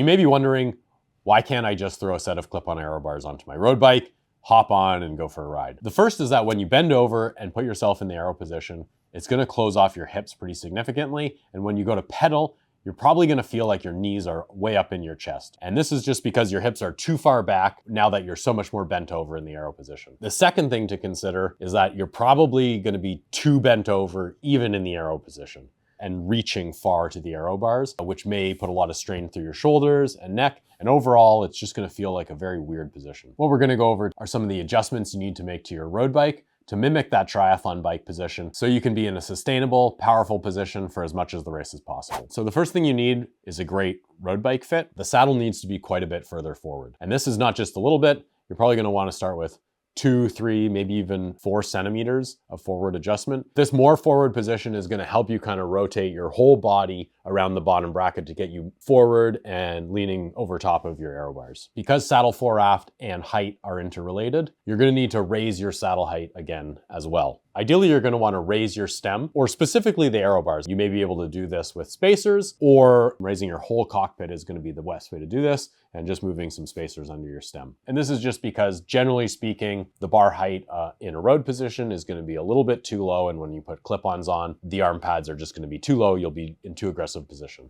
you may be wondering, why can't I just throw a set of clip-on aero bars onto my road bike, hop on and go for a ride? The first is that when you bend over and put yourself in the aero position, it's gonna close off your hips pretty significantly. And when you go to pedal, you're probably gonna feel like your knees are way up in your chest. And this is just because your hips are too far back now that you're so much more bent over in the aero position. The second thing to consider is that you're probably gonna be too bent over even in the aero position and reaching far to the aero bars, which may put a lot of strain through your shoulders and neck. And overall, it's just gonna feel like a very weird position. What we're gonna go over are some of the adjustments you need to make to your road bike to mimic that triathlon bike position so you can be in a sustainable, powerful position for as much of the race as possible. So the first thing you need is a great road bike fit. The saddle needs to be quite a bit further forward. And this is not just a little bit. You're probably gonna wanna start with 2, 3, maybe even 4 centimeters of forward adjustment. This more forward position is gonna help you kind of rotate your whole body around the bottom bracket to get you forward and leaning over top of your aero bars. Because saddle fore-aft and height are interrelated, you're gonna need to raise your saddle height again as well. Ideally, you're gonna wanna raise your stem, or specifically the aero bars. You may be able to do this with spacers, or raising your whole cockpit is gonna be the best way to do this, and just moving some spacers under your stem. And this is just because, generally speaking, the bar height in a road position is gonna be a little bit too low, and when you put clip-ons on, the arm pads are just gonna be too low, you'll be in too aggressive position.